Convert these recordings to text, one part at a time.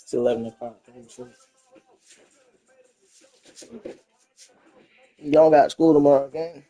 It's 11 o'clock. Y'all got school tomorrow, gang.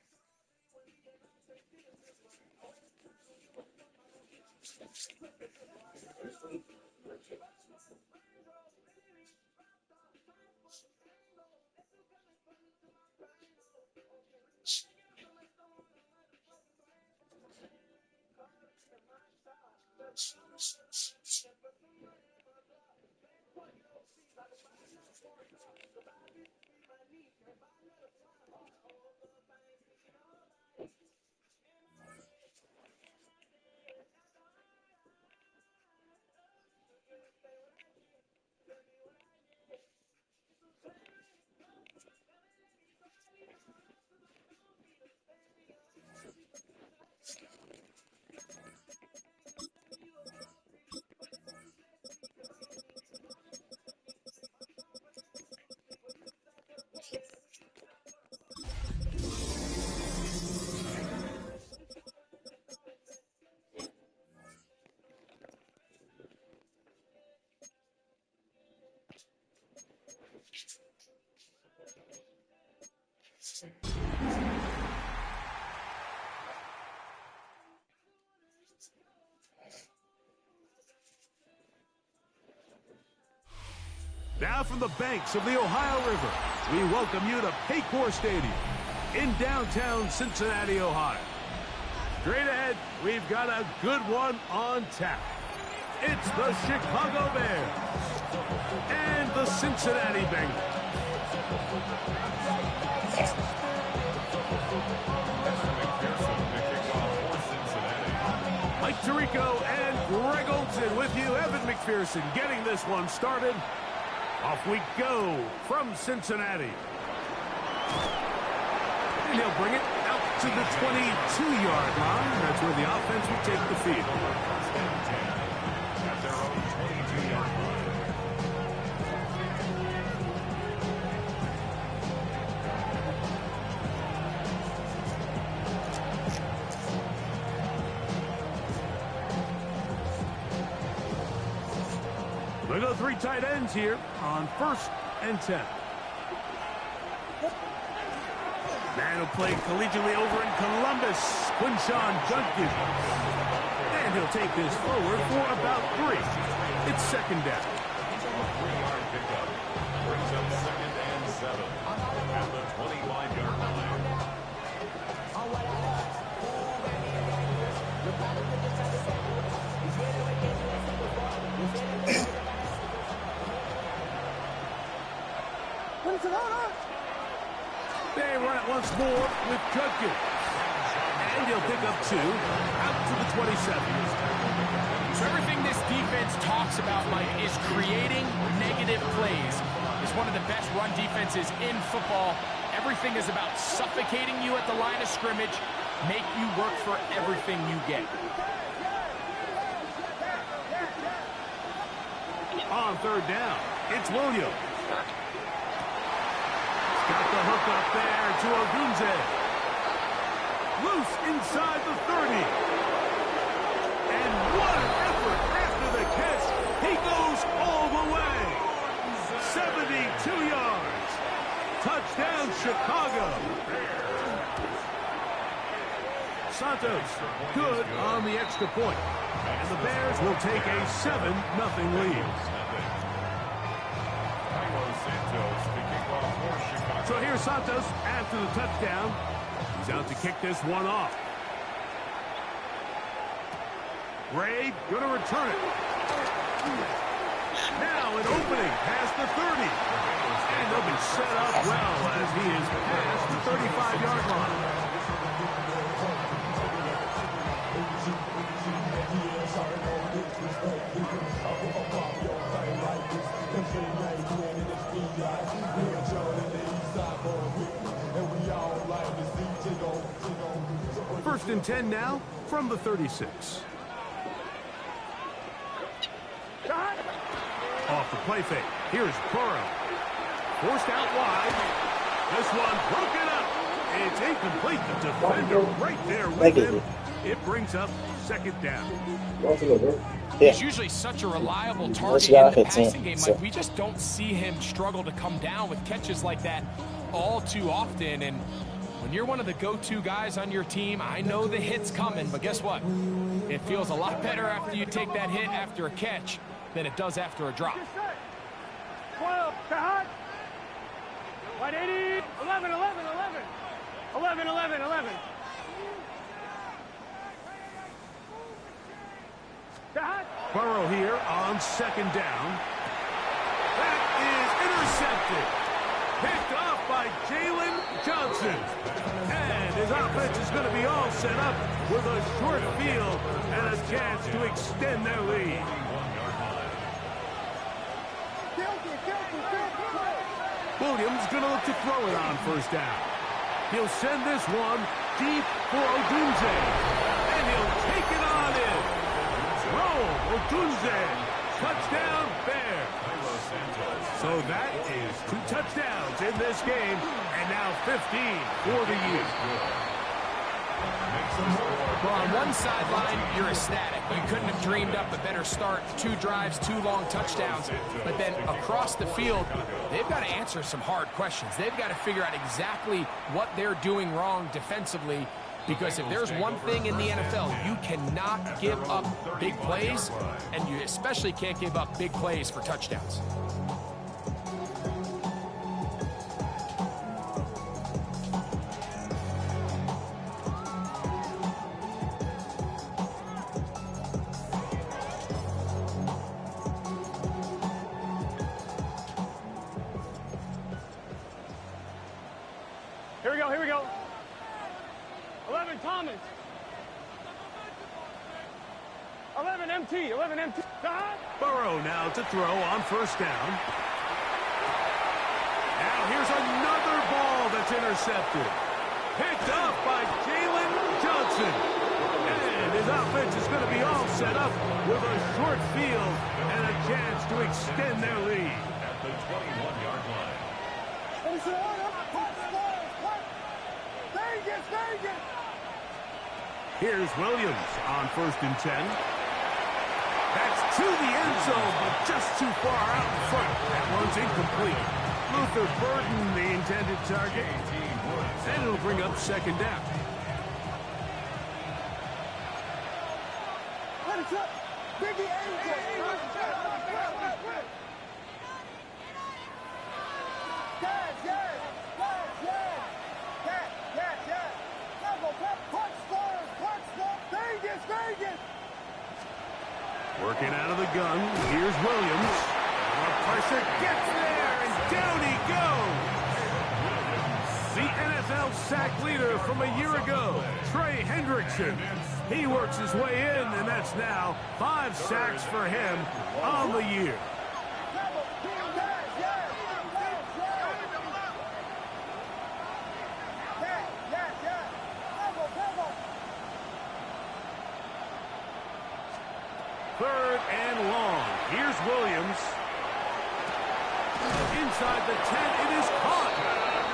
Now from the banks of the Ohio River, we welcome you to Paycor Stadium in downtown Cincinnati, Ohio. Straight ahead, we've got a good one on tap. It's the Chicago Bears and the Cincinnati Bengals. Mike Tirico and Greg Olson with you. Evan McPherson getting this one started. Off we go from Cincinnati. And he'll bring it out to the 22-yard line. That's where the offense will take the field. At their own 22-yard line. We go three tight ends here on 1st and 10. Man who played collegiately over in Columbus, Quinshawn Judkins. And he'll take this forward for about 3. It's 2nd down. 3-yard pickup brings up 2nd and 7 at the 25-yard line. They run it once more with Judkins. And he'll pick up 2 out to the 27. So everything this defense talks about, Mike, is creating negative plays. It's one of the best run defenses in football. Everything is about suffocating you at the line of scrimmage, make you work for everything you get. On 3rd down, it's Williams. Got the hook up there to Ogunze. Loose inside the 30. And what an effort after the catch. He goes all the way. 72 yards. Touchdown, Chicago. Santos, good on the extra point. And the Bears will take a 7-0 lead. So here's Santos after the touchdown. He's out to kick this one off. Ray going to return it. Now an opening past the 30. And they'll be set up well as he is past the 35-yard line. First and 10 now from the 36. Off the play fake. Here's Burrow. Forced out wide. This one broken up. It's incomplete. The defender right there with him. It brings up second down. He's usually such a reliable target in the passing game. Like, we just don't see him struggle to come down with catches like that all too often. And when you're one of the go-to guys on your team, I know the hit's coming, but guess what? It feels a lot better after you take that hit after a catch than it does after a drop. 12, 180, 11, 11, 11, 11, 11, 11. Burrow here on second down. That is intercepted. Picked off by Jalen Johnson. And his offense is going to be all set up with a short field and a chance to extend their lead. Williams going to look to throw it on first down. He'll send this one deep for Odunze. And he'll take it on in. Roll, Odunze. Touchdown, Bear. So that is 2 touchdowns in this game, and now 15 for the year. Well, on one sideline, you're ecstatic. You couldn't have dreamed up a better start. 2 drives, 2 long touchdowns. But then across the field, they've got to answer some hard questions. They've got to figure out exactly what they're doing wrong defensively. Because if there's one thing in the NFL, you cannot give up big plays, and you especially can't give up big plays for touchdowns. Here we go. 11 Thomas. 11 MT. Burrow now to throw on first down. Now here's another ball that's intercepted. Picked up by Jalen Johnson. And his offense is going to be all set up with a short field and a chance to extend their lead. At the 21-yard line. Here's Williams on 1st and 10. That's to the end zone, but just too far out in front. That one's incomplete. Luther Burden, the intended target. And it'll bring up second down. Working out of the gun, here's Williams. The pressure gets there, and down he goes. The NFL sack leader from a year ago, Trey Hendrickson. He works his way in, and that's now 5 sacks for him on the year. Third and long. Here's Williams. Inside the 10, it is caught.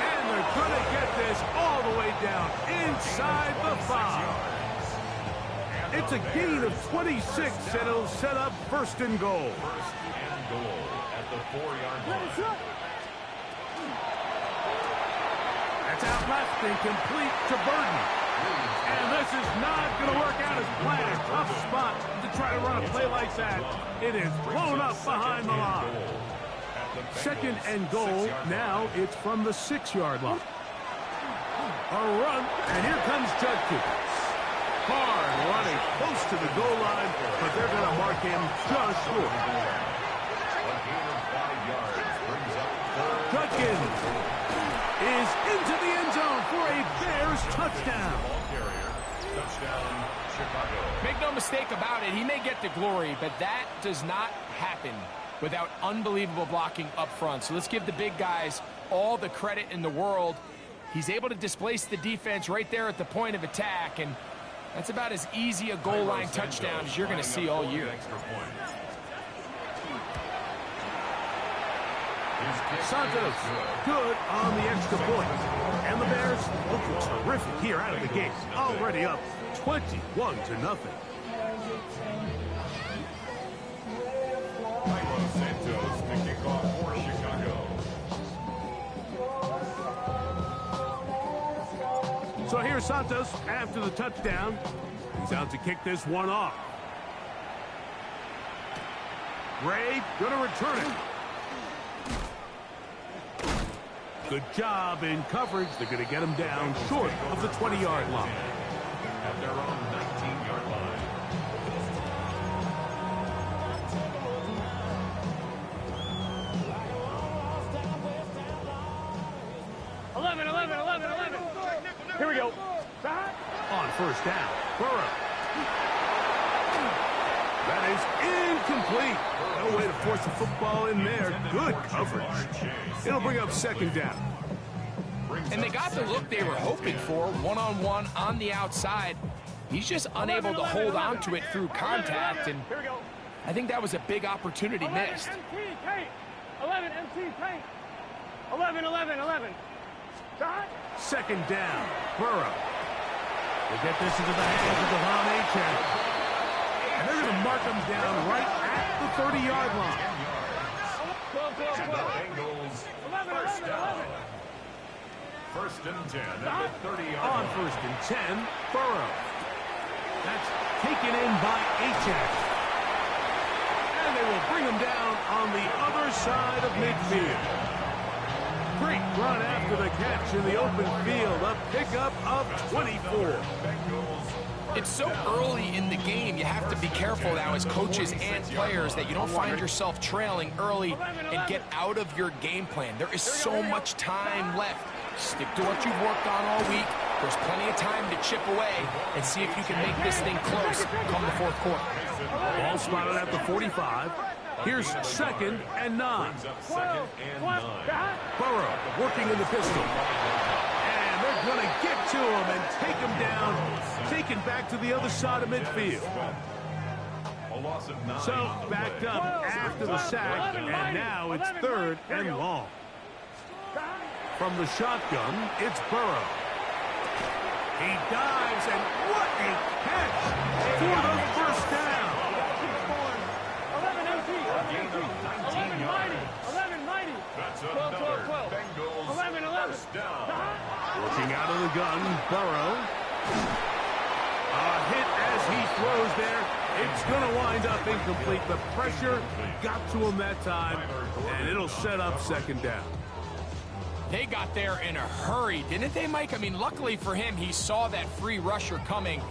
And they're going to get this all the way down inside the 5. It's a gain of 26, and it'll set up 1st and goal. 1st and goal at the 4-yard line. That's out left and complete to Burden. And this is not going to work out as planned. Tough spot to try to run a play like that. It is blown up behind the line. 2nd and goal. Now it's from the 6-yard line. A run, and here comes Judkins. Hard running close to the goal line, but they're going to mark him just short. Judkins is into the end zone for a Bears touchdown. Touchdown, Chicago. Make no mistake about it, he may get the glory, but that does not happen without unbelievable blocking up front. So let's give the big guys all the credit in the world. He's able to displace the defense right there at the point of attack, and that's about as easy a goal line touchdown as you're going to see all year. Santos, good on the extra point. And the Bears look terrific here out of the gate. Already up 21-0. Santos, the kickoff for Chicago. So here's Santos after the touchdown. He's out to kick this one off. Gray gonna return it. Good job in coverage. They're gonna get him down short of the 20-yard line. At their own 19-yard line. 11. Here we go. On first down, Burrow. That is incomplete. No way to force the football in there. Good coverage. It'll bring up second down. And they got the look they were hoping for, one-on-one on the outside. He's just unable to hold on to it through contact, and I think that was a big opportunity missed. 11 MT tank. 11. Second down, Burrow. They get this into the hands of Devon Achane. And they're going to mark him down right at the 30-yard line. Bengals, first down. First and 10 at the 30-yard line. On first and 10, Burrow. That's taken in by Achane. And they will bring him down on the other side of midfield. Great run after the catch in the open field. A pickup of 24. It's so early in the game, you have to be careful now as coaches and players that you don't find yourself trailing early and get out of your game plan. There is so much time left. Stick to what you've worked on all week. There's plenty of time to chip away and see if you can make this thing close come the fourth quarter. Ball spotted at the 45. Here's second and 9. Second and 9. Burrow working in the pistol. And they're going to get to him and take him down, taken back to the other side of midfield. A loss of 9. So backed up after the sack, and now it's third and long. From the shotgun, it's Burrow. He dives, and what a catch for the first down. 19 yards. 11 mighty. That's another 12. Bengals first down. Working out of the gun, Burrow. A hit as he throws there. It's going to wind up incomplete. The pressure got to him that time, and it'll set up second down. They got there in a hurry, didn't they, Mike? I mean, luckily for him, he saw that free rusher coming,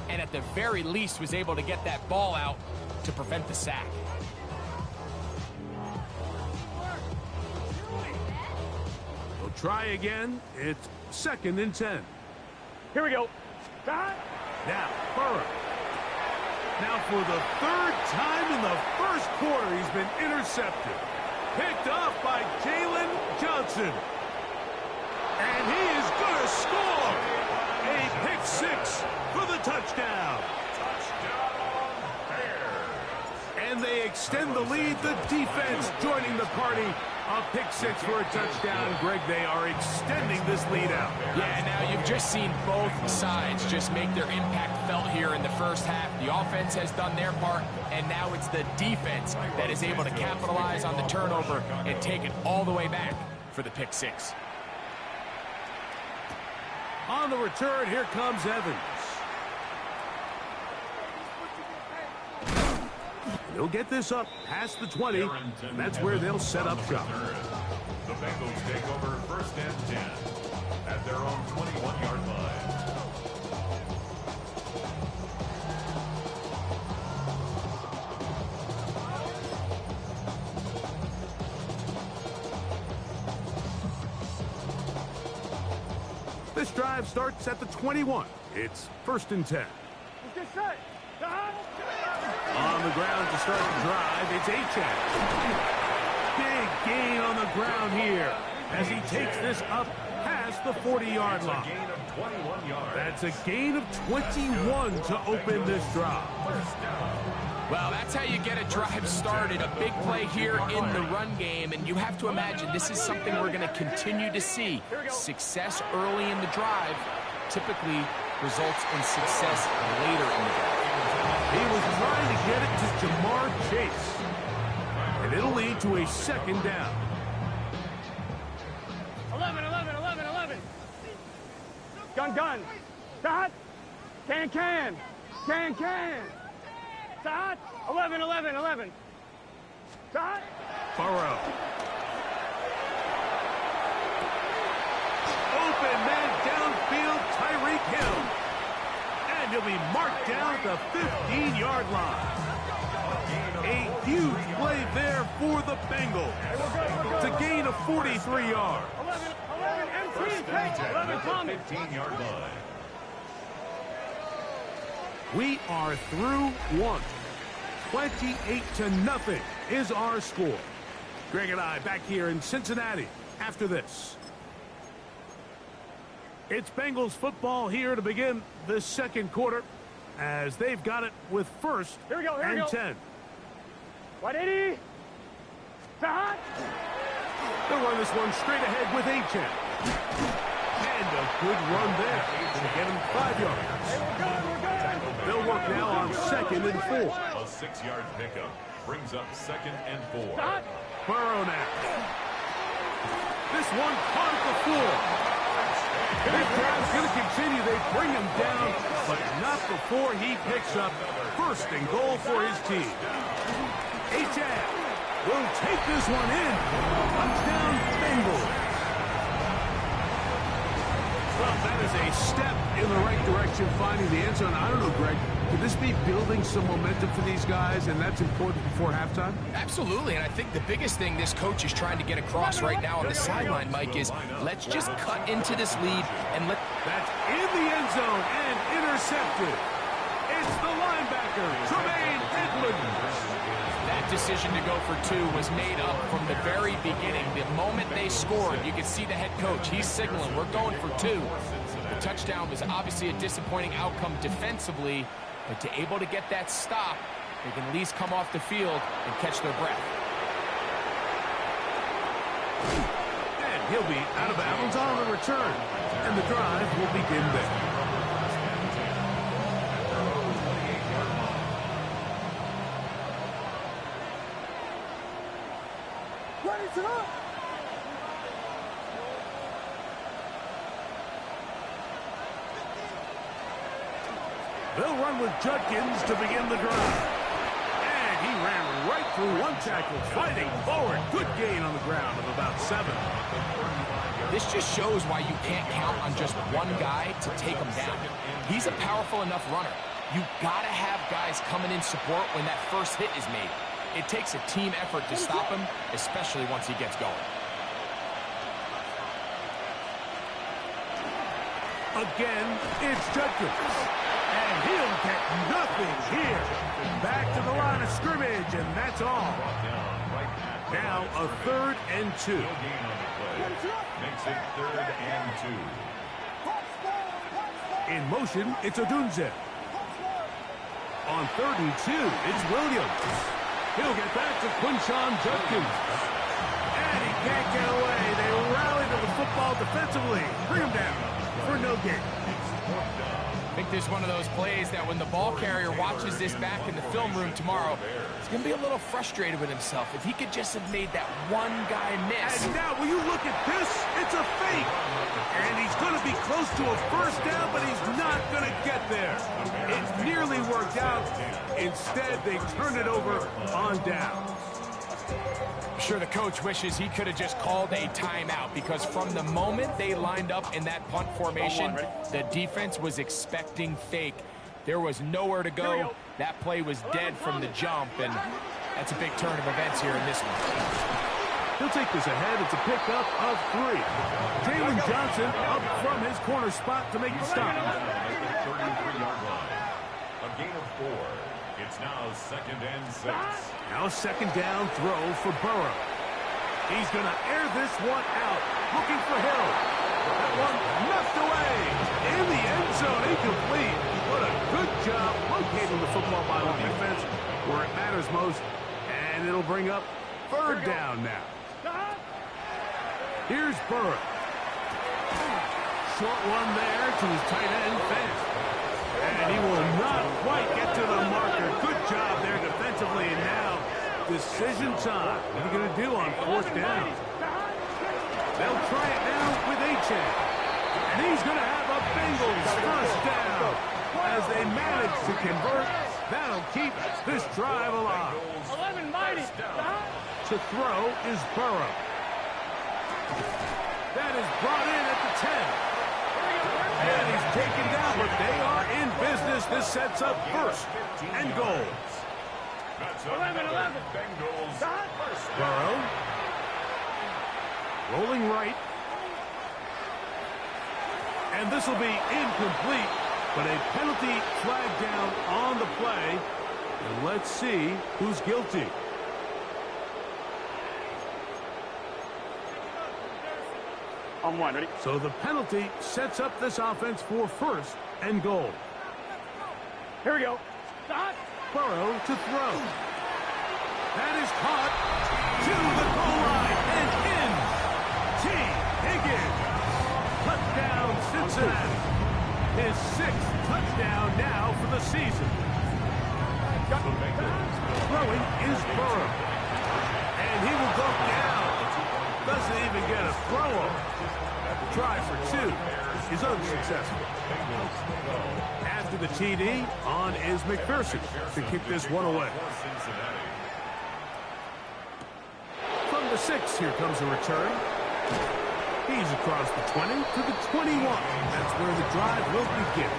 and at the very least was able to get that ball out to prevent the sack. They'll try again. It's second and 10. Here we go. Now, Burrow. Now for the third time in the first quarter, he's been intercepted. Picked off by Jalen Johnson. And he is going to score. A pick six for the touchdown. And they extend the lead. The defense joining the party. A pick six for a touchdown. Greg, they are extending this lead out. Yeah, now you've just seen both sides just make their impact felt here in the first half. The offense has done their part, and now it's the defense that is able to capitalize on the turnover and take it all the way back for the pick six. On the return, here comes Evans. They'll get this up past the 20, and that's where they'll set up shop. The Bengals take over first and 10 at their own 21-yard line. This drive starts at the 21. It's first and 10. Get set. On the ground to start the drive, it's Achane. Big gain on the ground here as he takes this up past across the 40-yard It's a line. gain of 21 yards. That's a gain of 21 to open this drive. First down. Well, that's how you get a drive started. A big play here in the run game, and you have to imagine this is something we're going to continue to see. Success early in the drive typically results in success later in the drive. He was trying to get it to Jamar Chase, and it'll lead to a second down. 11, 11, 11, 11. Gun. Stop. Can. Stop. 11, 11, 11. Stop. Burrow. Open man downfield, Tyreek Hill. And he'll be marked down at the 15-yard line. A huge play there for the Bengals. It's a gain of 43 yards. 11, empty. First and 10 11, at Tommy. the 15-yard line. We are through one. 28-0 is our score. Greg and I back here in Cincinnati after this. It's Bengals football here to begin the second quarter as they've got it with first Here we go. and 10. 180. Stop. They'll run this one straight ahead with Achan. And a good run there to get him 5 yards. Hey, we're good. They'll work now on 2nd and 4. A 6-yard pickup brings up 2nd and 4. Stop. Burrow now. This one caught at the floor. This drive's going to continue. They bring him down, but not before he picks up first and goal for his team. Achan will take this one in. Touchdown, Bengals. Well, that is a step in the right direction, finding the end zone. I don't know, Greg, could this be building some momentum for these guys, and that's important before halftime? Absolutely, and I think the biggest thing this coach is trying to get across right now on the sideline, Mike, is let's just cut into this lead and let... That's in the end zone and intercepted. It's the linebacker, Tremaine Edmonds. That decision to go for 2 was made up from the very beginning. The moment they scored, you could see the head coach. He's signaling, we're going for 2. The touchdown was obviously a disappointing outcome defensively, but to able to get that stop, they can at least come off the field and catch their breath. And he'll be out of bounds on the return. And the drive will begin there. They'll run with Judkins to begin the drive. And he ran right through one tackle, fighting forward. Good gain on the ground of about 7. This just shows why you can't count on just one guy to take him down. He's a powerful enough runner. You gotta have guys coming in support when that first hit is made. It takes a team effort to stop him, especially once he gets going. Again, it's Judkins. And he'll get nothing here. Back to the line of scrimmage, and that's all. Now a 3rd and 2. Makes it 3rd and 2. In motion, it's Odunze. On 3rd and 2, it's Williams. He'll get back to Quinshon Judkins. And he can't get away. They rally to the football defensively. Bring him down for no gain. I think there's one of those plays that when the ball carrier watches this back in the film room tomorrow, he's going to be a little frustrated with himself. If he could just have made that one guy miss. And now, will you look at this? It's a fake. And he's going to be close to a first down, but he's not going to get there. It nearly worked out. Instead, they turn it over on down. I'm sure the coach wishes he could have just called a timeout, because from the moment they lined up in that punt formation, the defense was expecting fake. There was nowhere to go. That play was dead from the jump, and that's a big turn of events here in this one. He'll take this ahead. It's a pickup of 3. Jalen Johnson up from his corner spot to make the stop. 33-yard line. A gain of 4. It's now 2nd and 6. Now 2nd down throw for Burrow. He's going to air this one out. Looking for Hill. That one knocked away. In the end zone, incomplete. What a good job locating the football by the defense where it matters most. And it'll bring up third down now. Here's Burrow. Short one there to his tight end, Fant. And he will not quite get to the marker. Good job there defensively. And now, decision time. What are you going to do on fourth down? They'll try it now with Achan. And he's going to have a Bengals first down. As they manage to convert, that'll keep this drive alive. 11 mighty. To throw is Burrow. That is brought in at the 10. And he's taken down, but they are in business. This sets up first and goal. 11. Burrow. Rolling right. And this will be incomplete, but a penalty flag down on the play. And let's see who's guilty. On one, ready? So the penalty sets up this offense for first and goal. Here we go. Stop. Burrow to throw. That is caught to the goal line and in. T. Higgins. Touchdown Cincinnati. His 6th touchdown now for the season. Throwing is Burrow. And he will go down. Doesn't even get a throw over. Try for 2 is unsuccessful. After the TD, on is McPherson to kick this one away. From the 6, here comes a return. He's across the 20 to the 21. That's where the drive will begin.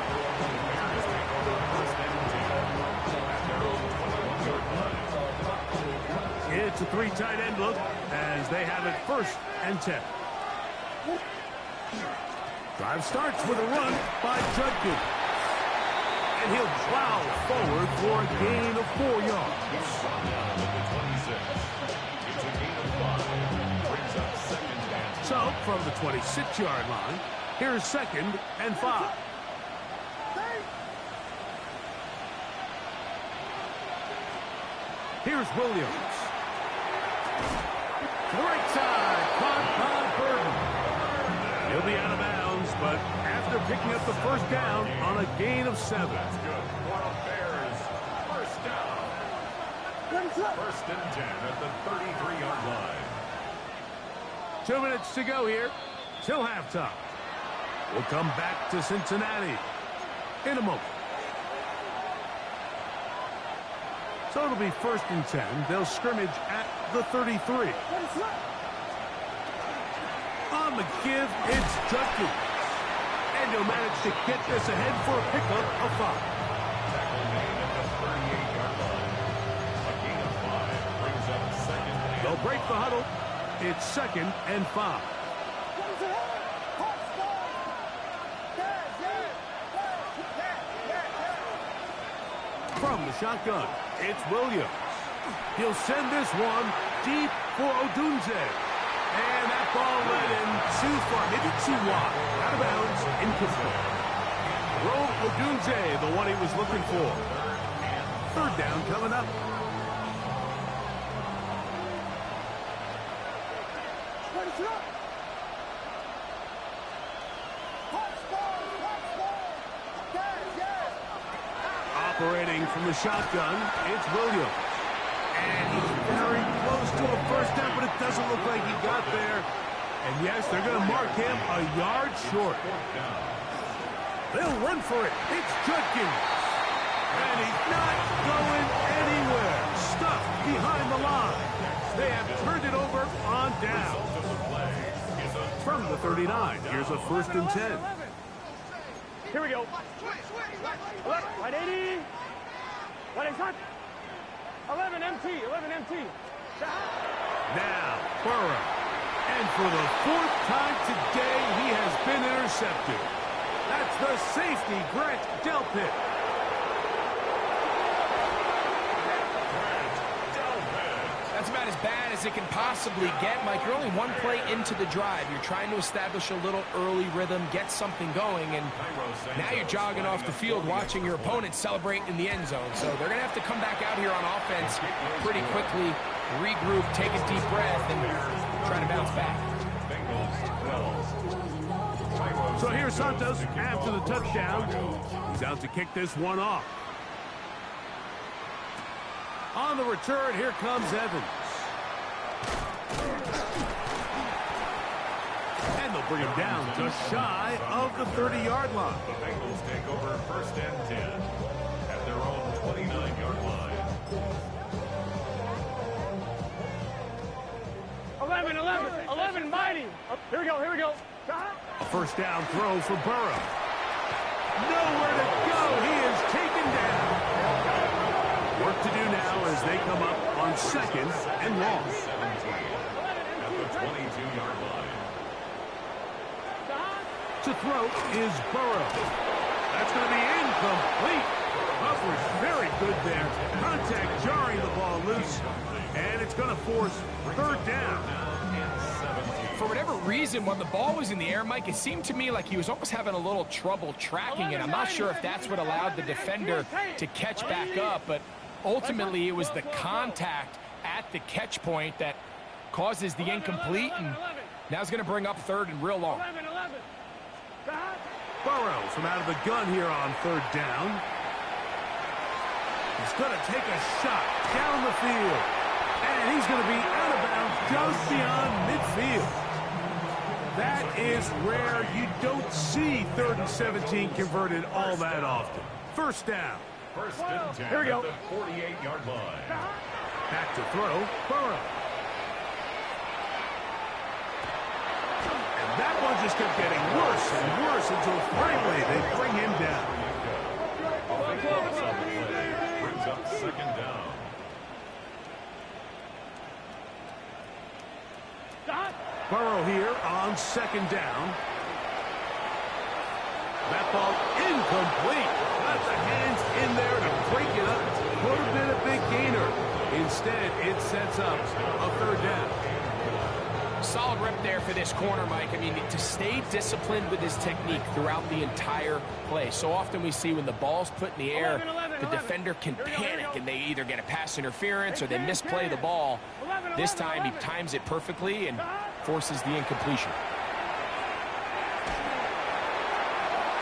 It's a 3 tight end look as they have it first and 10. Drive starts with a run by Judkins. And he'll plow forward for a gain of 4 yards. So, from the 26-yard line, here's 2nd and 5. Here's Williams. To the right side, caught by Burton. He'll be out of bounds, but after picking up the first down on a gain of 7. That's good. Bears, first down. First and 10 at the 33-yard line. 2 minutes to go here till halftime. We'll come back to Cincinnati in a moment. So it'll be first and 10. They'll scrimmage at the 33. On the give, it's Judkins. And he'll manage to get this ahead for a pickup of 5. Tackle made at the 38-yard line. A gain of 5 brings up 2nd and They'll break the huddle. It's 2nd and 5. From the shotgun, it's Williams. He'll send this one deep for Odunze. And that ball led him too far, maybe too wide. Out of bounds, incomplete. Rome Odunze, the one he was looking for. 3rd down coming up. Operating from the shotgun, it's Williams. And he's very close to a first down, but it doesn't look like he got there. And yes, they're going to mark him a yard short. They'll run for it. It's Judkins. And he's not going anywhere. Stuck behind the line. They have turned it over on down. From the 39, here's a 1st and 10. Here we go. 180. 180. 11 MT. 11 MT. Now, Burrow. And for the 4th time today, he has been intercepted. That's the safety, Grant Delpit. That's about as bad as it can possibly get. Mike, you're only one play into the drive. You're trying to establish a little early rhythm, get something going, and now you're jogging off the field watching your opponent celebrate in the end zone. So they're going to have to come back out here on offense pretty quickly, regroup, take a deep breath, and try to bounce back. So here's Santos after the touchdown. He's out to kick this one off. On the return, here comes Evans. And they'll bring him down just shy of the 30-yard line. The Bengals take over 1st and 10 at their own 29-yard line. 11, mighty. Here we go. A first down throw for Burrow. Nowhere to go. He is taken down. Work to do now as they come up on 2nd and long. 17 at the 22-yard line. To throw is Burrow. That's going to be incomplete. Coverage very good there. Contact jarring the ball loose. And it's going to force 3rd down. For whatever reason, when the ball was in the air, Mike, it seemed to me like he was almost having a little trouble tracking it. I'm not sure if that's what allowed the defender to catch back up, but ultimately it was the contact at the catch point that causes the incomplete, and now it's going to bring up 3rd and real long. Burrow from out of the gun here on 3rd down. He's going to take a shot down the field. And he's going to be out of bounds just beyond midfield. That is rare. You don't see 3rd and 17 converted all that often. 1st down. 1st and 10 Here we go. at the 48-yard line. Back to throw, Burrow. And that one just kept getting worse and worse until finally they bring him down. Brings up 2nd down. Burrow here on 2nd down. That ball incomplete. Got the hands in there to break it up. Would have been a big gainer. Instead, it sets up a 3rd down. Solid rep there for this corner, Mike. I mean, to stay disciplined with his technique throughout the entire play. So often we see when the ball's put in the air, the defender can panic and they either get a pass interference or they misplay the ball. This time he times it perfectly and forces the incompletion.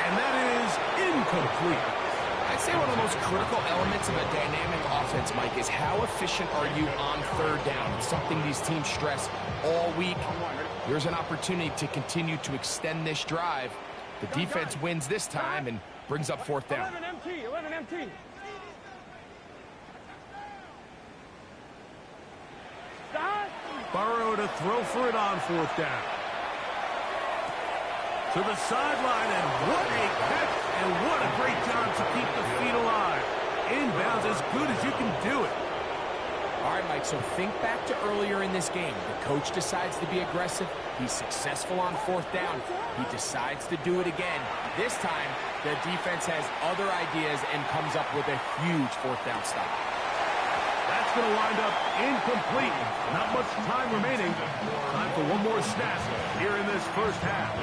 And that is incomplete. I'd say one of the most critical elements of a dynamic offense, Mike, is how efficient are you on 3rd down? It's something these teams stress all week. Here's an opportunity to continue to extend this drive. The defense wins this time and brings up 4th down. 11 MT. Burrow to throw for it on 4th down. To the sideline, and what a catch, and what a great job to keep the feet alive. Inbounds as good as you can do it. All right, Mike, so think back to earlier in this game. The coach decides to be aggressive. He's successful on 4th down. He decides to do it again. This time, the defense has other ideas and comes up with a huge 4th down stop. That's going to wind up incomplete. Not much time remaining. Time for one more snap here in this 1st half.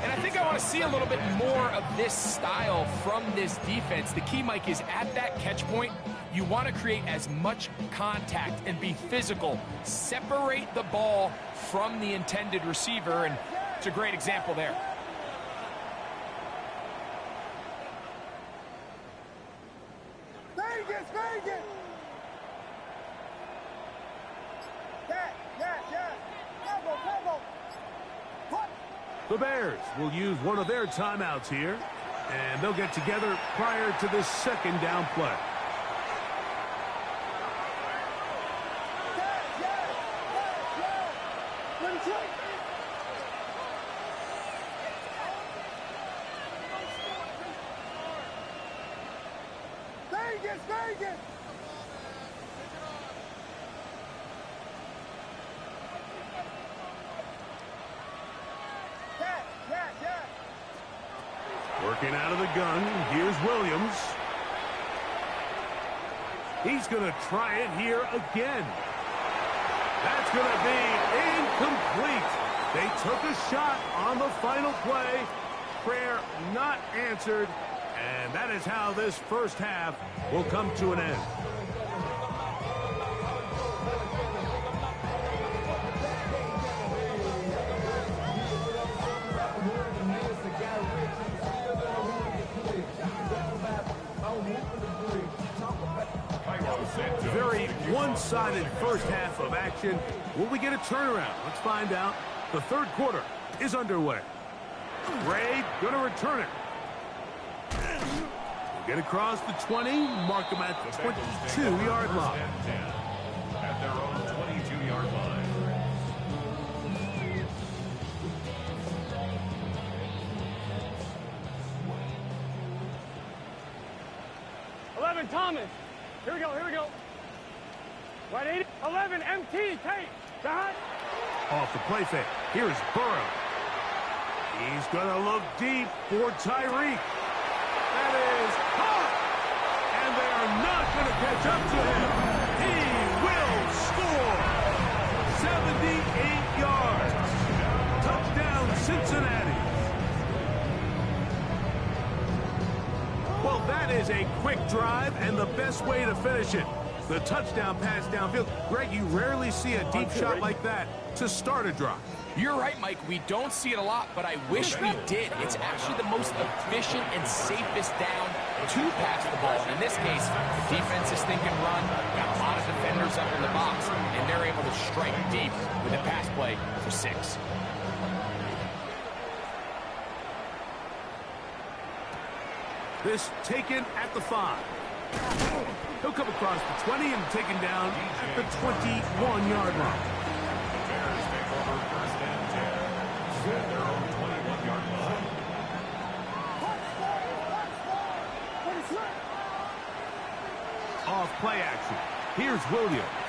And I think I want to see a little bit more of this style from this defense. The key, Mike, is at that catch point, you want to create as much contact and be physical. Separate the ball from the intended receiver, and it's a great example there. Vegas! The Bears will use one of their timeouts here, and they'll get together prior to the 2nd down play. Vegas! Working out of the gun, here's Williams. He's going to try it here again. That's going to be incomplete. They took a shot on the final play. Prayer not answered. And that is how this first half will come to an end. Very one-sided first half of action. Will we get a turnaround? Let's find out. The third quarter is underway. Ray going to return it. Get across the 20, mark them at the 22-yard line. At their own 22-yard line. 11, Thomas. Here we go, here we go. Right 80. 11, MT, Tate. Dot. Off the play fake. Here's Burrow. He's going to look deep for Tyreek. That is caught. And they are not going to catch up to him. He will score. 78 yards. Touchdown, Cincinnati. Well, that is a quick drive and the best way to finish it. The touchdown pass downfield. Greg, you rarely see a deep shot like that to start a drive. You're right, Mike. We don't see it a lot, but I wish we did. It's actually the most efficient and safest down to pass the ball. And in this case, the defense is thinking run, got a lot of defenders up in the box, and they're able to strike deep with a pass play for 6. This taken at the 5. He'll come across the 20 and taken down at the 21-yard line. Bears take over first and 10 at their own 21-yard line. Off play action. Here's Williams.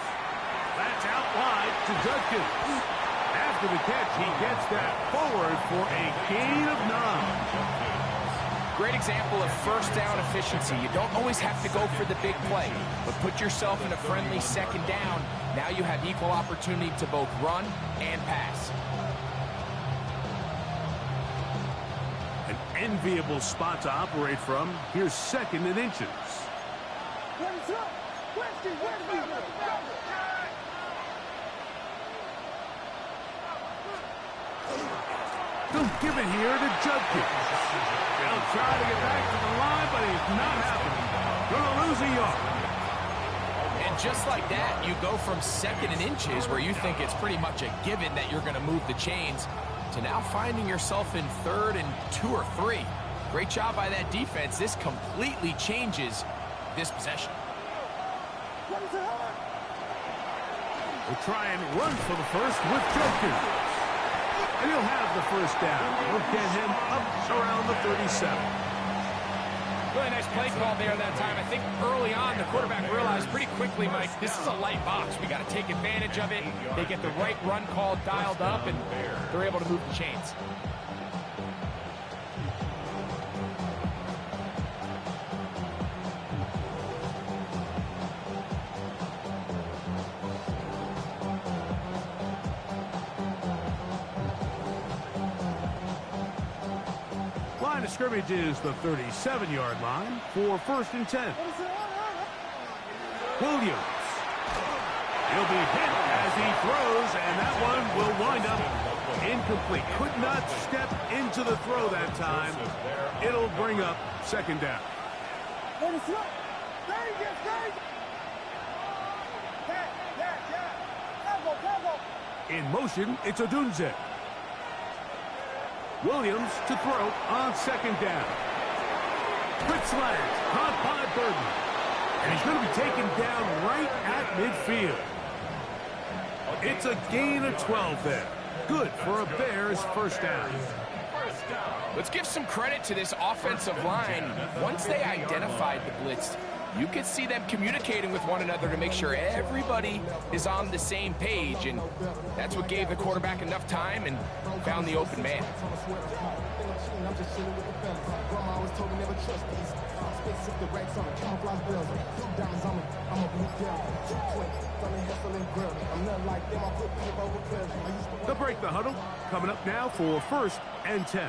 That's out wide to Judkins. After the catch, he gets that forward for a gain of 9. Great example of first down efficiency. You don't always have to go for the big play, but put yourself in a friendly second down. Now you have equal opportunity to both run and pass. An enviable spot to operate from. Here's 2nd and inches. Don't give it here to Judkins. They'll try to get back to the line, but he's not happening. Gonna lose a yard. And just like that, you go from 2nd and inches, where you think it's pretty much a given that you're going to move the chains, to now finding yourself in 3rd and 2 or 3. Great job by that defense. This completely changes this possession. We'll try and run for the first with Judkins. And he'll have the first down. We'll get him up around the 37. Really nice play call there that time. I think early on, the quarterback realized pretty quickly, Mike, this is a light box. We got to take advantage of it. They get the right run call dialed up, and they're able to move the chains. Line of scrimmage is the 37-yard line for 1st and 10. Williams. He'll be hit as he throws, and that one will wind up incomplete. Could not step into the throw that time. It'll bring up 2nd down. In motion, it's Odunze. Williams to throw on 2nd down. Quick slant, caught by Burton. And he's going to be taken down right at midfield. It's a gain of 12 there. Good for a Bears first down. Let's give some credit to this offensive line. Once they identified the blitz, you could see them communicating with one another to make sure everybody is on the same page, and that's what gave the quarterback enough time and found the open man. Spaceship, the Regs on the camouflage bills. Two diamonds on me, I'm a blue girl. Two twins, Tommy Hessel and Grill. I'm not like them, I put paper over pills. I used to They'll break the huddle. Coming up now for 1st and 10.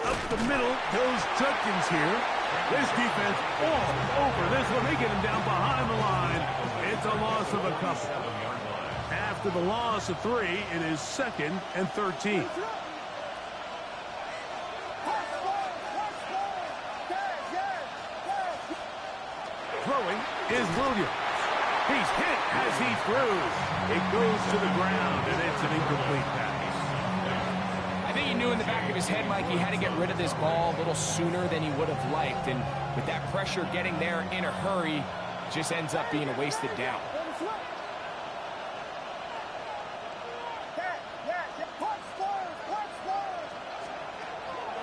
Up the middle goes Judkins here. This defense all over this one. They get him down behind the line. It's a loss of a couple. After the loss of 3, it is 2nd and 13. Throwing is Williams. He's hit as he throws. It goes to the ground, and it's an incomplete pass. I think he knew in the back of his head, Mike, he had to get rid of this ball a little sooner than he would have liked. And with that pressure getting there in a hurry, it just ends up being a wasted down.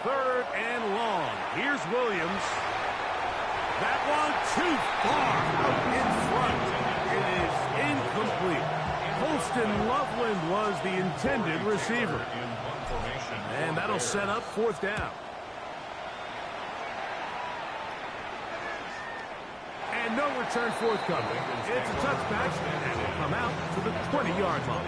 Third and long. Here's Williams. That one too far out in front. It is incomplete. Holston Loveland was the intended receiver. And that'll set up 4th down. And no return forthcoming. It's a touchback, and will come out to the 20-yard line.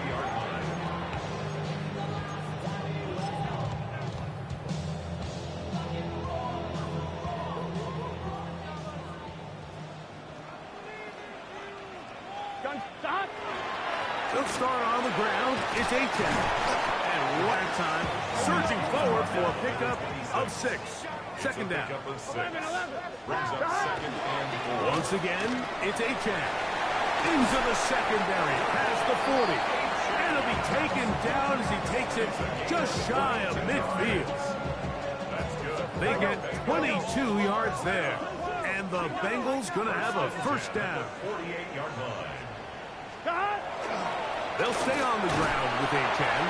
They'll start on the ground. It's A-10. And one time, surging forward for a pickup of 6. 2nd down. Brings up 2nd and 4. Once again, it's A-10. Into the secondary, past the 40. And it'll be taken down as he takes it just shy of midfield. That's good. They get 22 yards there. And the Bengals going to have a 1st down. 48-yard line. They'll stay on the ground with A-10.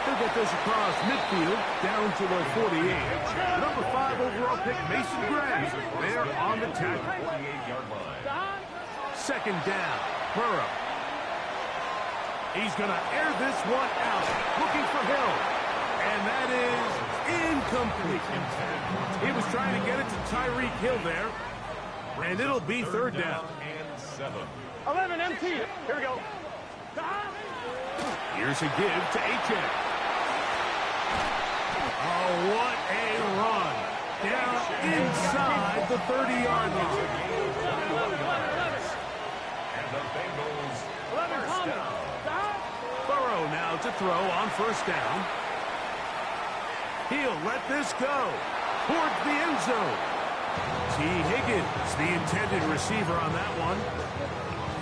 They'll get this across midfield down to the 48. Number 5 overall pick, Mason Gray. They're on the tackle. 48-yard line. 2nd down, Burrow. He's going to air this one out, looking for Hill. And that is incomplete. He was trying to get it to Tyreek Hill there. And it'll be 3rd down. And 7. 11 MT. Here we go. Here's a give to A-10. Oh, what a run. Down inside the 30-yard line. And the Bengals 1st down. Burrow now to throw on 1st down. He'll let this go towards the end zone. T. Higgins, the intended receiver on that one.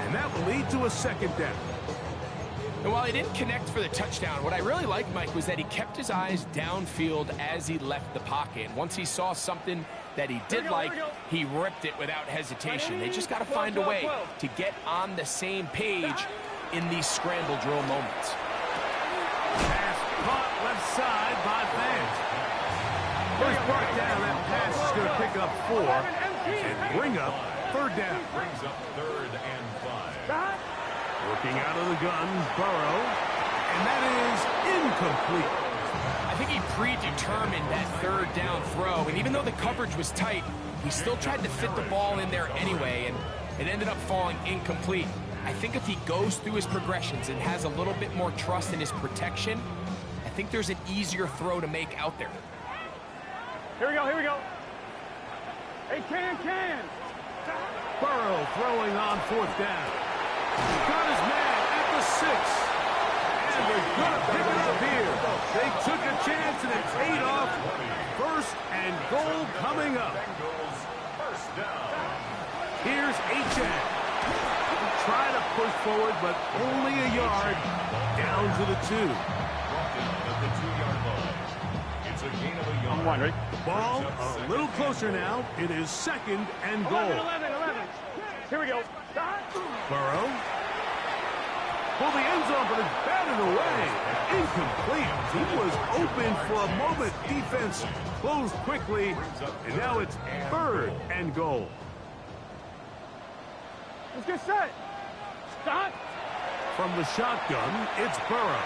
And that will lead to a 2nd down. And while he didn't connect for the touchdown, what I really liked, Mike, was that he kept his eyes downfield as he left the pocket. And once he saw something that he did like, he ripped it without hesitation. They just got to find a way to get on the same page in these scramble drill moments. Pass caught left side by Fant. First brought down, that pass is going to pick up 4 and bring up 3rd down. Brings up 3rd and 5. Working out of the gun, Burrow, and that is incomplete. I think he predetermined that 3rd down throw, and even though the coverage was tight, he still tried to fit the ball in there anyway, and it ended up falling incomplete. I think if he goes through his progressions and has a little bit more trust in his protection, I think there's an easier throw to make out there. Here we go, here we go. Hey, can. Burrow throwing on 4th down. Got his man at the 6. And they're going to pick it up here. They took a chance and it paid off. 1st and goal coming up. Bengals 1st down. Here's A-10. Try to push forward, but only a yard down to the 2. Brought down at the 2-yard line. It's a gain of a yard. One, right? Ball a little closer now. It is 2nd and goal. 11. Here we go. Burrow. Pull the end zone, but it's batted away. Incomplete. He was open for a moment. Defense closed quickly, and now it's 3rd and goal. Let's get set. Stop. From the shotgun, it's Burrow.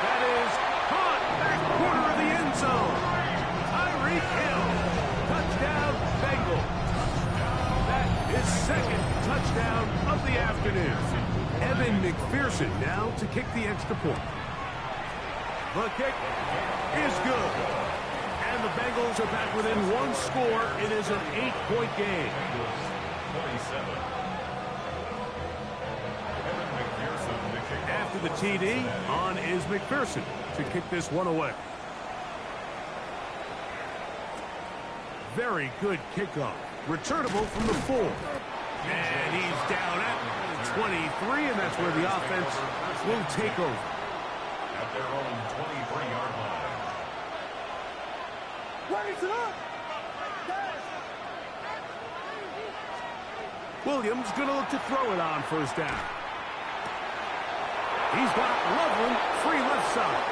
That is caught back corner of the end zone. the afternoon. Evan McPherson now to kick the extra point. The kick is good. And the Bengals are back within one score. It is an 8-point game. 27. After the TD, on is McPherson to kick this one away. Very good kickoff. Returnable from the 4. And he's down at 23, and that's where the offense will take over. At their own 23-yard line. Raise it up! Williams going to look to throw it on first down. He's got Loveland free left side.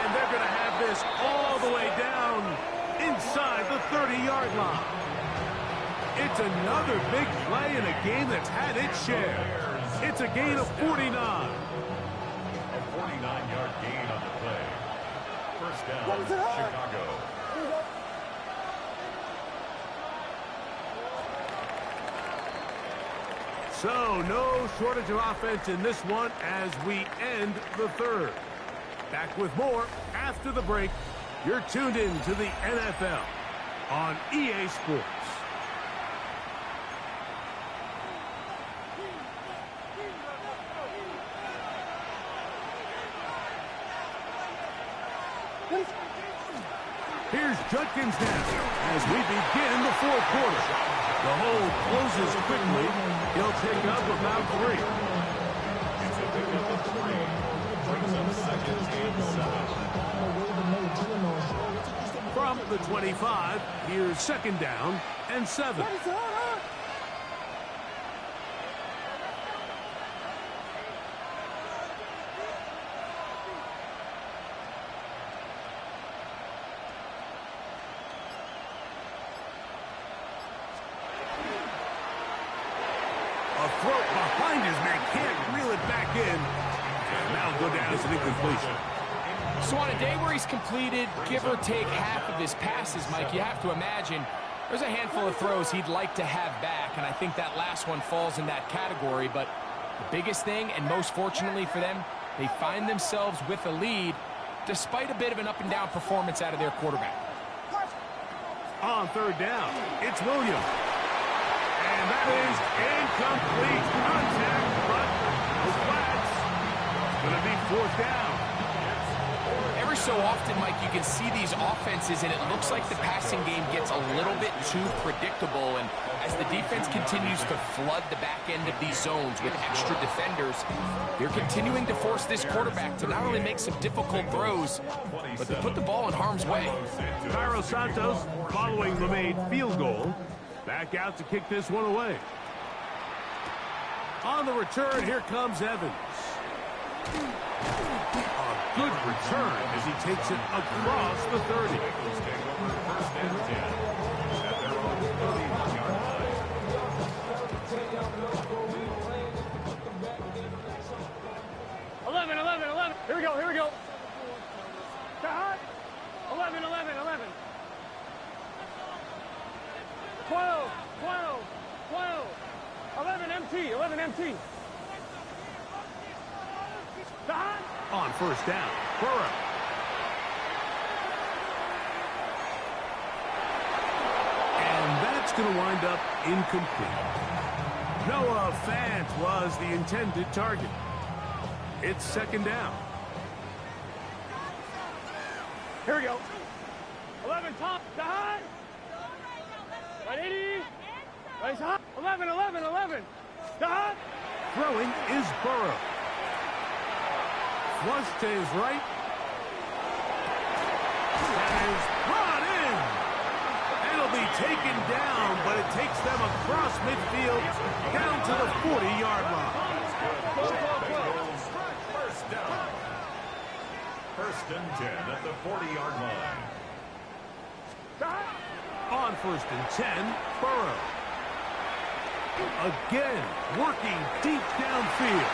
And they're going to have this all the way down inside the 30-yard line. It's another big play in a game that's had its share. It's a gain of 49. A 49-yard gain on the play. First down, Chicago. So, no shortage of offense in this one as we end the third. Back with more after the break. You're tuned in to the NFL on EA Sports. Here's Judkins now as we begin the fourth quarter. The hole closes quickly. He'll pick up about 3. It's a pickup of 3. Brings up second and 7. From the 25, here's second down and 7. Throw behind his man, can't reel it back in. And that'll go down as an incompletion. So on a day where he's completed, give or take half of his passes, Mike, you have to imagine there's a handful of throws he'd like to have back, and I think that last one falls in that category. But the biggest thing, and most fortunately for them, they find themselves with a lead despite a bit of an up-and-down performance out of their quarterback. On third down, it's Williams. And that is incomplete contact, but the flats. It's going to be fourth down. Every so often, Mike, you can see these offenses, and it looks like the passing game gets a little bit too predictable. And as the defense continues to flood the back end of these zones with extra defenders, they're continuing to force this quarterback to not only make some difficult throws, but to put the ball in harm's way. Cairo Santos following the made field goal. Back out to kick this one away. On the return, here comes Evans. A good return as he takes it across the 30. First and 10. At their own 31-yard line. 11. Here we go. Hot. 11. 12. 11 MT. Hot. On first down, Burrow. And that's going to wind up incomplete. Noah Fant was the intended target. It's second down. Here we go. 11 top. Hot. Right 80. Right hot. 11. Hot. Throwing is Burrow. Flush to his right. That is brought in. It'll be taken down, but it takes them across midfield down to the 40-yard line. First down. First and 10 at the 40-yard line. On first and 10, Burrow. Again, working deep downfield.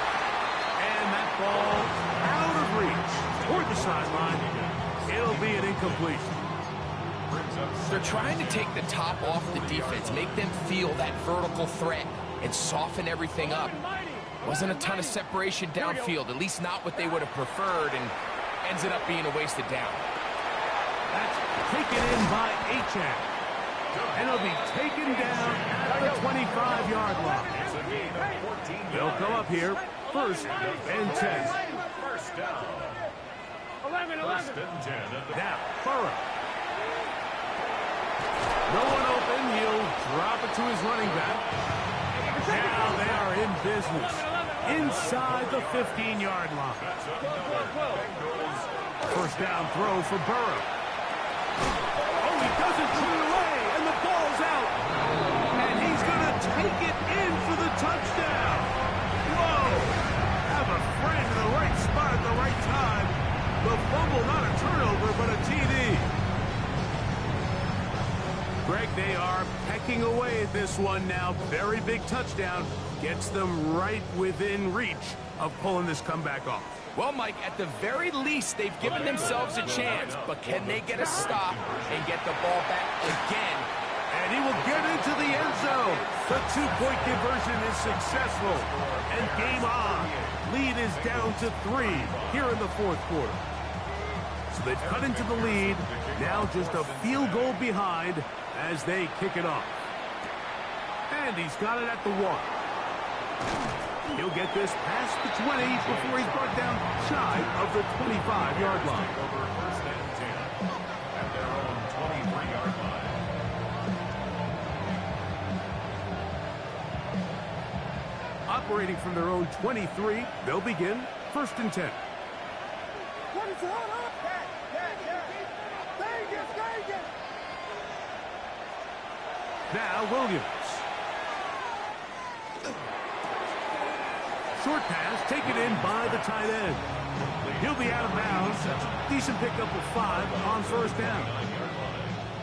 And that ball out of reach toward the sideline. It'll be an incompletion. They're trying to take the top off the defense, make them feel that vertical threat. and soften everything up. Wasn't a ton of separation downfield, at least not what they would have preferred, and ends it up being a wasted down. That's taken in by Achan. And it'll be taken down at the 25-yard line. They'll come up here, 1st and 10. First down. 11. First and 10 at the... Now, Burrow. No one open. He'll drop it to his running back. Now they are in business. Inside the 15-yard line. First down throw for Burrow. Oh, he doesn't put it away, and the ball's out. And he's going to take it in for the touchdown. Whoa! Have a friend in the right spot at the right time. The fumble, not a turnover, but a TD. Greg, they are pecking away at this one now. Very big touchdown. Gets them right within reach of pulling this comeback off. Well, Mike, at the very least, they've given themselves a chance, but can they get a stop and get the ball back again? And he will get into the end zone. The two-point conversion is successful. And game on. Lead is down to 3 here in the 4th quarter. So they've cut into the lead. Now just a field goal behind as they kick it off. And he's got it at the 1. He'll get this past the 20 before he's brought down shy of the 25-yard line. Over first and 10 at their own 23-yard line. Operating from their own 23, they'll begin 1st and 10. Now Williams. Short pass taken in by the tight end. He'll be out of bounds. Decent pickup of 5 on 1st down.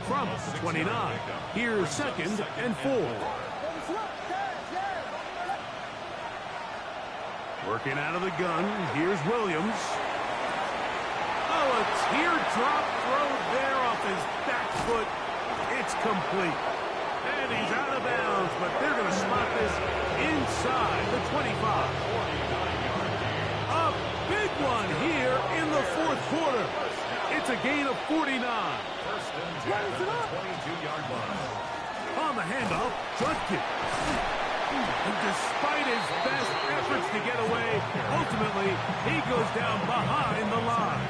From the 29. Here's 2nd and 4. Working out of the gun. Here's Williams. Oh, a teardrop throw there off his back foot. It's complete. And he's out of bounds, but they're going to spot this inside the 25. A big one here in the 4th quarter. It's a gain of 49. First and 10 at the 22-yard line. On the handoff, Judkins. And despite his best efforts to get away, ultimately, he goes down behind the line.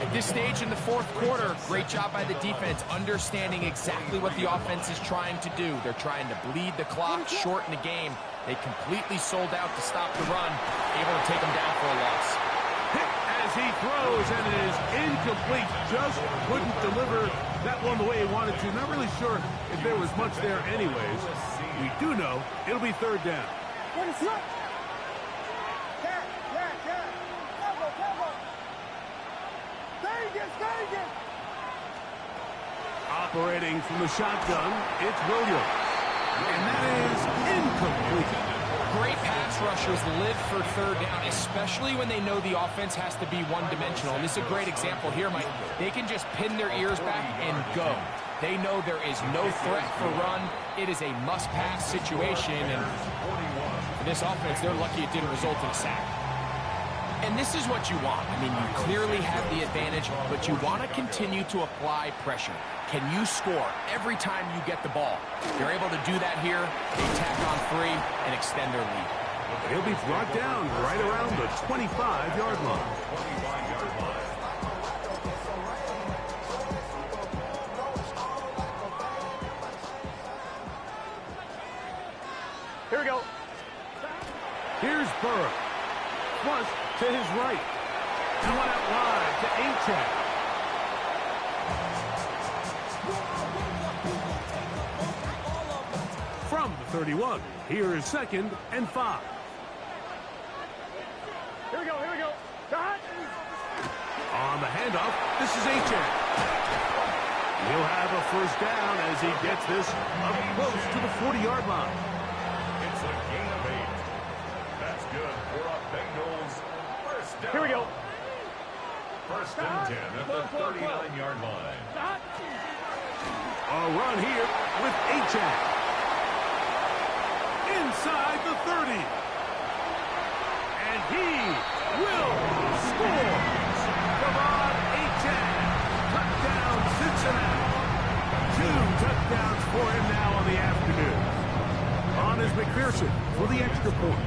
At this stage in the 4th quarter, great job by the defense, understanding exactly what the offense is trying to do. They're trying to bleed the clock, shorten the game. They completely sold out to stop the run, able to take them down for a loss. Hit as he throws, and it is incomplete. Just couldn't deliver that one the way he wanted to. Not really sure if there was much there anyways. We do know it'll be 3rd down. Operating from the shotgun, it's Williams. And that is incomplete. Great pass rushers live for 3rd down, especially when they know the offense has to be one-dimensional. And this is a great example here, Mike. They can just pin their ears back and go. They know there is no threat for run. It is a must-pass situation. And for this offense, they're lucky it didn't result in a sack. And this is what you want. I mean, you clearly have the advantage, but you want to continue to apply pressure. Can you score every time you get the ball? They're able to do that here. They tack on 3 and extend their lead. He'll be brought down right around the 25-yard line. Here we go. Here's Burrow. Flush to his right. And one out wide to Achan. From the 31, here is 2nd and 5. Here we go. Got it. On the handoff, this is Achan. He'll have a 1st down as he gets this up close to the 40-yard line. It's a gain of 8. That's good for a Bengals 1st down. Here we go. 1st and 10 at the 39-yard line. A run here with Achan. inside the 30. And he will score. Come on, A-10. Touchdown, Cincinnati. 2 touchdowns for him now on the afternoon. On is McPherson for the extra point.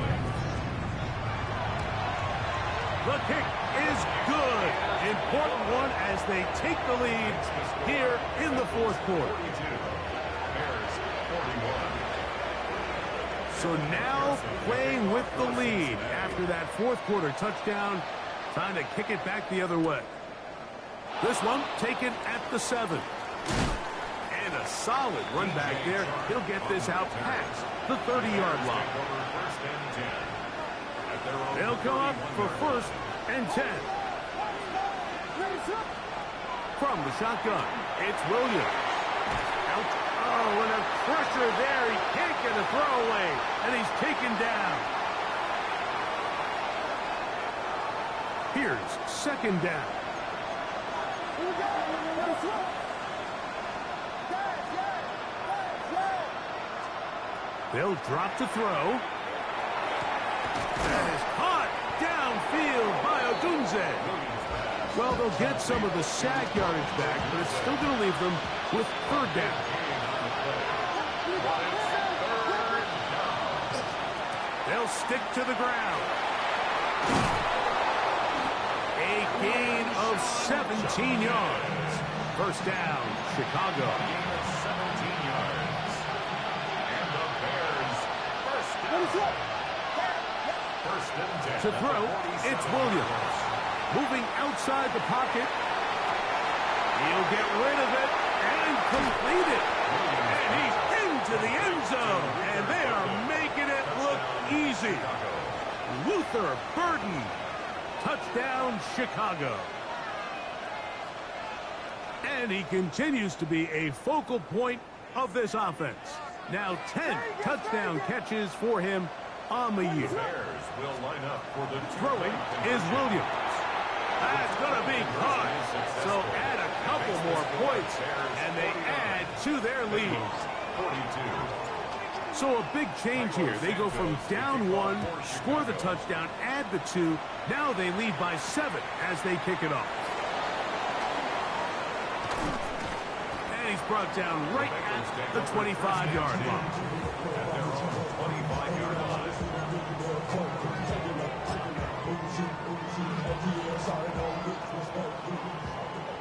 The kick is good. Important one as they take the lead here in the fourth quarter. So now playing with the lead after that fourth quarter touchdown. Time to kick it back the other way. This one taken at the 7. And a solid run back there. He'll get this out past the 30-yard line. They'll come up for 1st and 10. From the shotgun, it's Williams. Out. Oh, and a pressure there. He can't get a throwaway, and he's taken down. Here's 2nd down. They'll drop to throw. That is caught downfield by Odunze. Well, they'll get some of the sack yardage back, but it's still going to leave them with 3rd down. They'll stick to the ground. A gain of 17 yards. 1st down, Chicago. 17 yards. And the Bears first and 10. To throw, it's Williams. Moving outside the pocket. He'll get rid of it and complete it. And he's into the end zone. And they are making it look easy. Luther Burden. Touchdown, Chicago. And he continues to be a focal point of this offense. Now 10 touchdown catches for him on the year. Bears will line up for the Throwing is Williams. That's going to be caught. So add a couple more points, and they add to their lead. 42. So a big change here. They go from down 1, score the touchdown, add the 2. Now they lead by 7 as they kick it off. And he's brought down right at the 25-yard line. 25-yard line.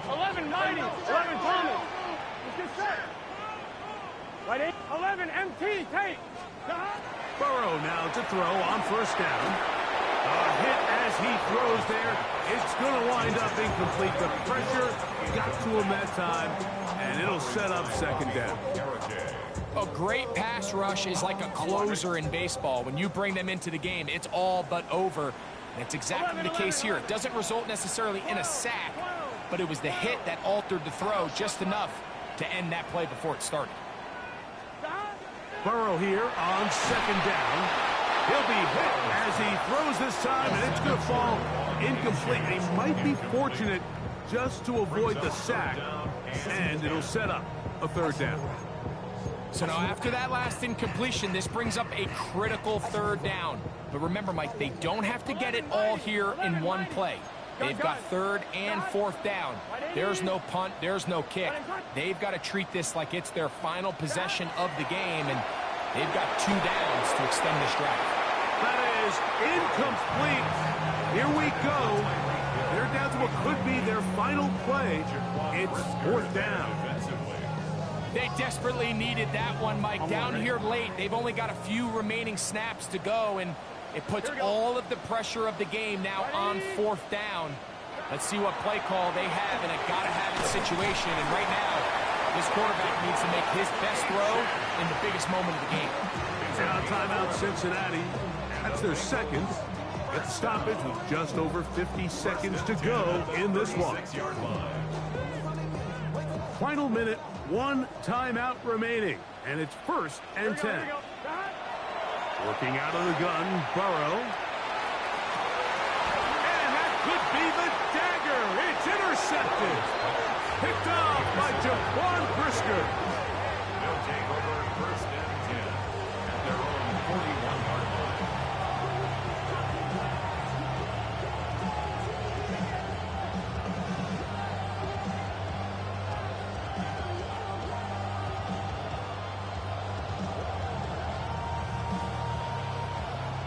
11 Thomas. Let's get set. Right 8. 11 MT. Take. Burrow now to throw on 1st down. A hit as he throws there. It's going to wind up incomplete. The pressure got to him that time, and it'll set up 2nd down. A great pass rush is like a closer in baseball. When you bring them into the game, it's all but over. And it's exactly the case here. It doesn't result necessarily in a sack, but it was the hit that altered the throw just enough to end that play before it started. Burrow here on 2nd down. He'll be hit as he throws this time, and it's going to fall incomplete. He might be fortunate just to avoid the sack, and it'll set up a 3rd down. So now after that last incompletion, this brings up a critical 3rd down. But remember, Mike, they don't have to get it all here in one play. They've got 3rd and 4th down. There's no punt. There's no kick. They've got to treat this like it's their final possession of the game, and they've got 2 downs to extend this drive. That is incomplete. Here we go. They're down to what could be their final play. It's 4th down. They desperately needed that one, Mike. Down here late, they've only got a few remaining snaps to go, and it puts all of the pressure of the game now on 4th down. Let's see what play call they have in a gotta-have-it situation. And right now, this quarterback needs to make his best throw in the biggest moment of the game. Now timeout Cincinnati. That's their 2nd. At the stoppage with just over 50 seconds to go in this one. Final minute, 1 timeout remaining. And it's 1st and 10. Working out of the gun, Burrow. And that could be the dagger. It's intercepted. Picked off by Jaquan Brisker. They'll take over 1st and 10 at their own 41.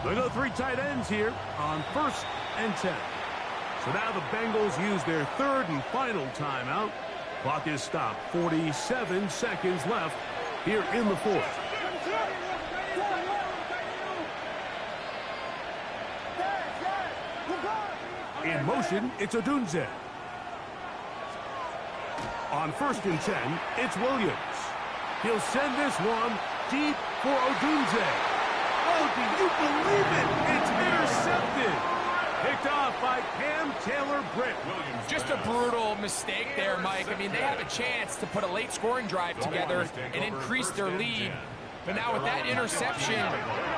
They go 3 tight ends here on 1st and 10. So now the Bengals use their 3rd and final timeout. Clock is stopped. 47 seconds left here in the 4th. In motion, it's Odunze. On 1st and 10, it's Williams. He'll send this one deep for Odunze. Oh, do you believe it? It's intercepted. Picked off by Cam Taylor-Britt. Just a brutal mistake there, Mike. I mean, they have a chance to put a late scoring drive together and increase their lead. But now with that interception,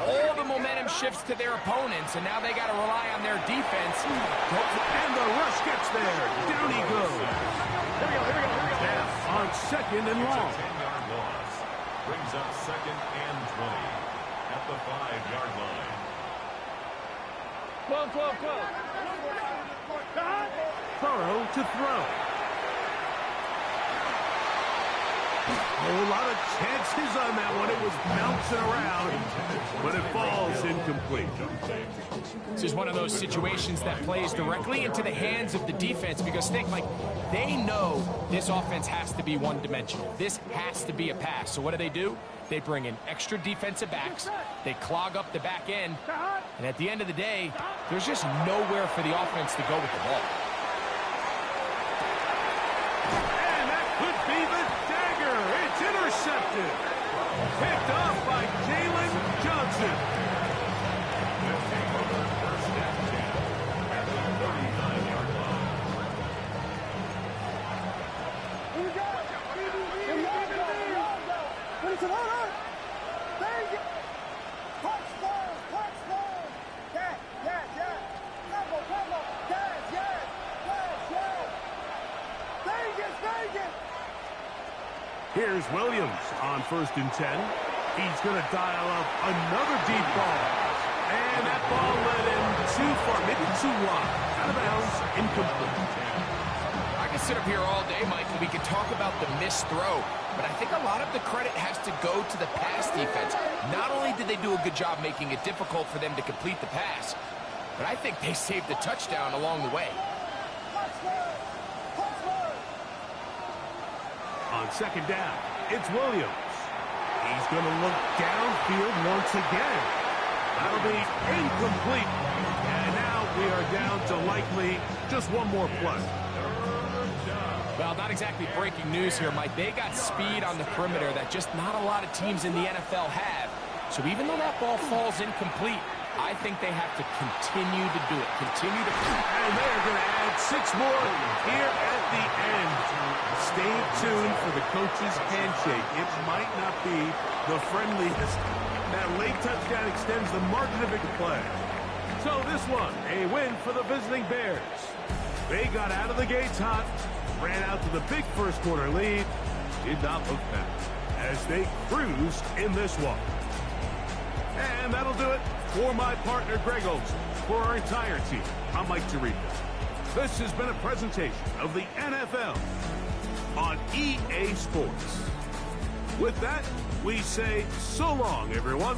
all the momentum shifts to their opponents, and now they got to rely on their defense. And the rush gets there. Down he goes. Here we go. Now on 2nd and long. 10-yard loss. Brings up 2nd and 20 at the 5-yard line. 12. Burrow to throw. A lot of chances on that one. It was bouncing around, but it falls incomplete. This is one of those situations that plays directly into the hands of the defense because think, like, they know this offense has to be one-dimensional. This has to be a pass. So what do? They bring in extra defensive backs. They clog up the back end. And at the end of the day, there's just nowhere for the offense to go with the ball. And that could be the dagger. It's intercepted. Picked up by Jalen Johnson. First and 10 at the 39-yard line. Here's Williams on 1st and 10. He's going to dial up another deep ball. And that ball led him too far, maybe too wide. Out of bounds, incomplete. I could sit up here all day, Mike, and we could talk about the missed throw. But I think a lot of the credit has to go to the pass defense. Not only did they do a good job making it difficult for them to complete the pass, but I think they saved the touchdown along the way. On 2nd down, it's Williams. He's going to look downfield once again. That'll be incomplete. And now we are down to likely just one more play. Well, not exactly breaking news here, Mike. They got speed on the perimeter that just not a lot of teams in the NFL have. So even though that ball falls incomplete, I think they have to continue to do it. Continue to... And they're going to add 6 more here at the end. Stay tuned for the coach's handshake. It might not be the friendliest. That late touchdown extends the margin of big play. So this one, a win for the visiting Bears. They got out of the gates hot, ran out to the big first quarter lead, did not look back as they cruised in this one. And that'll do it for my partner, Greg Olson. For our entire team, I'm Mike Tirico. This has been a presentation of the NFL on EA Sports. With that, we say so long, everyone.